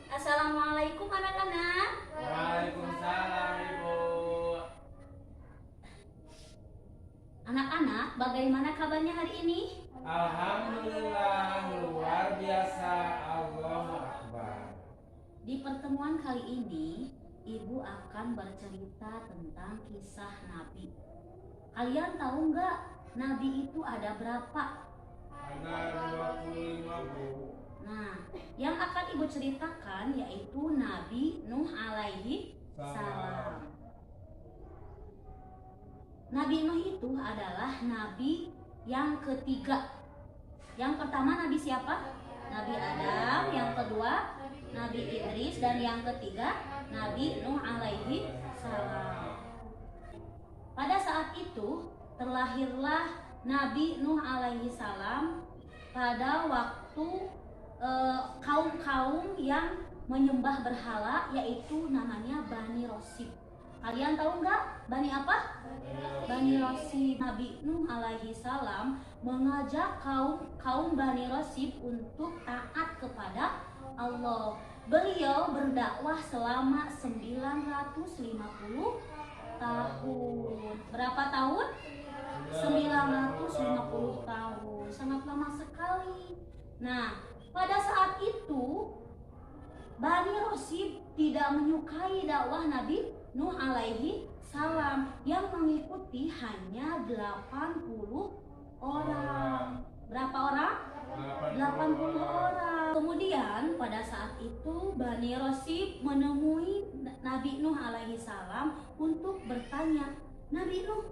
Assalamualaikum anak-anak. Waalaikumsalam Ibu. Anak-anak, bagaimana kabarnya hari ini? Alhamdulillah luar biasa. Allahu Akbar. Di pertemuan kali ini, Ibu akan bercerita tentang kisah Nabi. Kalian tahu nggak Nabi itu ada berapa? Ada 25 Bu. Nah, yang akan Ibu ceritakan yaitu Nabi Nuh alaihi salam. Nabi Nuh itu adalah nabi yang ketiga. Yang pertama Nabi siapa? Nabi Adam. Yang kedua Nabi Idris. Dan yang ketiga Nabi Nuh alaihi salam. Pada saat itu terlahirlah Nabi Nuh alaihi salam pada waktu kaum-kaum yang menyembah berhala, yaitu namanya Bani Rosyid. Kalian tahu nggak Bani apa? Bani Rosyid. Nabi Nuh alaihi salam mengajak kaum Bani Rosyid untuk taat kepada Allah. Beliau berdakwah selama 950 tahun. Berapa tahun? 950 tahun. Sangat lama sekali. Nah, pada saat itu Bani Rosyid tidak menyukai dakwah Nabi Nuh alaihi salam, yang mengikuti hanya 80 orang. Berapa orang? 80 orang. Kemudian pada saat itu Bani Rosyid menemui Nabi Nuh alaihi salam untuk bertanya, "Nabi Nuh,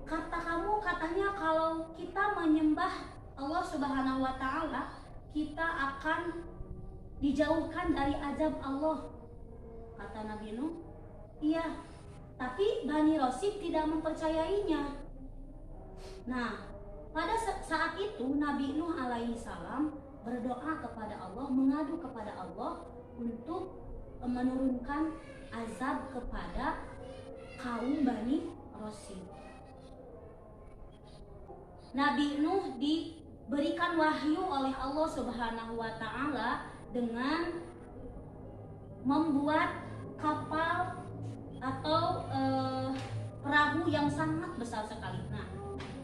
kata kamu katanya kalau kita menyembah Allah Subhanahu wa taala, kita akan dijauhkan dari azab Allah." Kata Nabi Nuh, "Iya, tapi Bani Rosyid tidak mempercayainya." Nah, pada saat itu Nabi Nuh alaihi salam berdoa kepada Allah, mengadu kepada Allah untuk menurunkan azab kepada kaum Bani Rosyid. Nabi Nuh diberikan wahyu oleh Allah Subhanahu wa taala dengan membuat kapal atau perahu yang sangat besar sekali. Nah,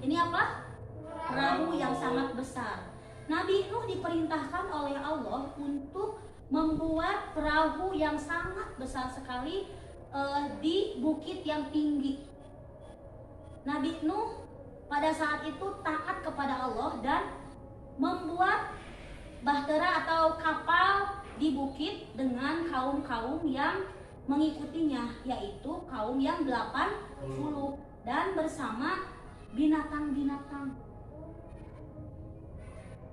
ini apa? Perahu yang sangat besar. Nabi Nuh diperintahkan oleh Allah untuk membuat perahu yang sangat besar sekali di bukit yang tinggi. Nabi Nuh pada saat itu taat kepada Allah dan membuat bahtera atau kapal di bukit dengan kaum-kaum yang mengikutinya, yaitu kaum yang 80 dan bersama binatang-binatang.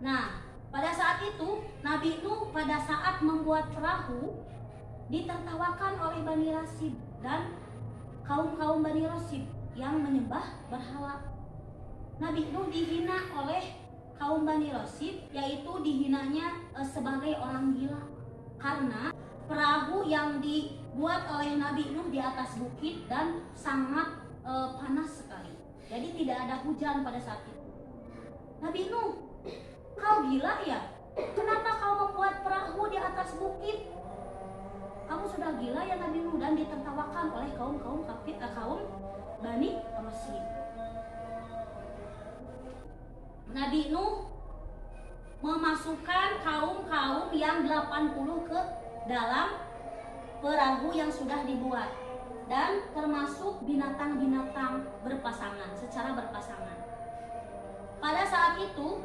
Nah, pada saat itu Nabi Nuh pada saat membuat perahu ditertawakan oleh Bani Rosyid dan kaum-kaum Bani Rosyid yang menyembah berhala. Nabi Nuh dihina oleh kaum Bani Rosyid, yaitu dihinanya sebagai orang gila, karena perahu yang dibuat oleh Nabi Nuh di atas bukit dan sangat panas sekali. Jadi tidak ada hujan pada saat itu. "Nabi Nuh, kau gila ya? Kenapa kau membuat perahu di atas bukit? Kamu sudah gila ya Nabi Nuh?" Dan ditertawakan oleh kaum Bani Rosyid. Nabi Nuh memasukkan kaum-kaum yang 80 ke dalam perahu yang sudah dibuat, dan termasuk binatang-binatang secara berpasangan. Pada saat itu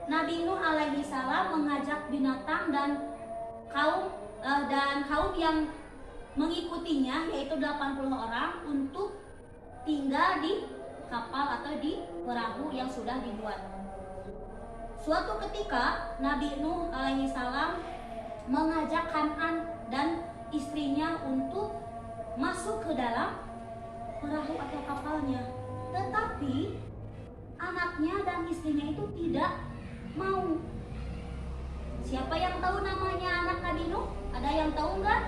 Nabi Nuh alaihi salam mengajak binatang dan kaum yang mengikutinya, yaitu 80 orang, untuk tinggal di kapal atau di perahu yang sudah dibuat. Suatu ketika Nabi Nuh alaihi salam mengajak Kan'an dan istrinya untuk masuk ke dalam perahu atau kapalnya, tetapi anaknya dan istrinya itu tidak mau. Siapa yang tahu namanya anak Nabi Nuh? Ada yang tahu enggak?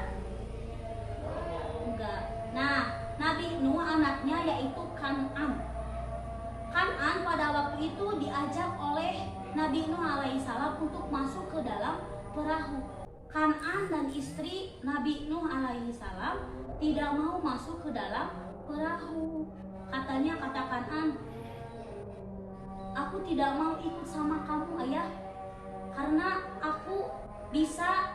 Enggak. Nah, Nabi Nuh anaknya yaitu Kan'an. Kan'an pada waktu itu diajak oleh Nabi Nuh alaihissalam untuk masuk ke dalam perahu. Kan'an dan istri Nabi Nuh alaihi salam tidak mau masuk ke dalam perahu. Katanya, kata Kan'an, aku tidak mau ikut sama kamu ayah, karena aku bisa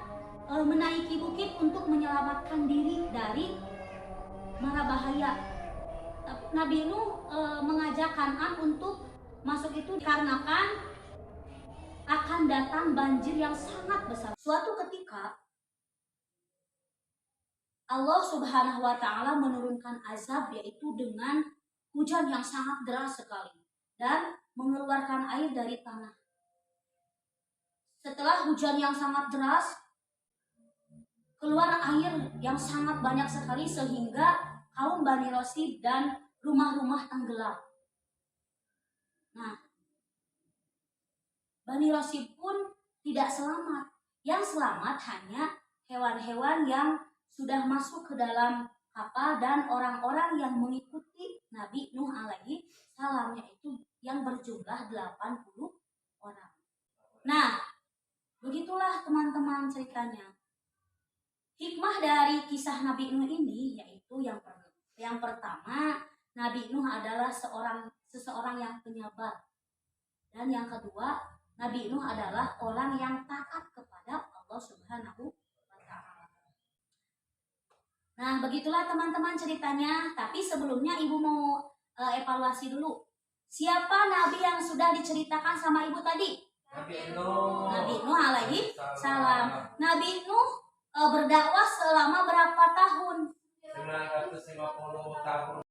menaiki bukit untuk menyelamatkan diri dari mara bahaya. Nabi Nuh mengajak Kan'an untuk masuk itu dikarenakan akan datang banjir yang sangat besar. Suatu ketika Allah Subhanahu wa taala menurunkan azab, yaitu dengan hujan yang sangat deras sekali dan mengeluarkan air dari tanah. Setelah hujan yang sangat deras, keluar air yang sangat banyak sekali sehingga kaum Bani Rosid dan rumah-rumah tenggelam. Nah, Bani Rosid pun tidak selamat. Yang selamat hanya hewan-hewan yang sudah masuk ke dalam kapal dan orang-orang yang mengikuti Nabi Nuh alaihi salam, yaitu yang berjumlah 80 orang. Nah, begitulah teman-teman ceritanya. Hikmah dari kisah Nabi Nuh ini yaitu yang pertama, Nabi Nuh adalah seseorang yang penyabar. Dan yang kedua, Nabi Nuh adalah orang yang taat kepada Allah Subhanahu wa taala. Nah, begitulah teman-teman ceritanya. Tapi sebelumnya Ibu mau evaluasi dulu. Siapa nabi yang sudah diceritakan sama Ibu tadi? Nabi Nuh alaihi salam. Nabi Nuh berdakwah selama berapa tahun? 950 tahun.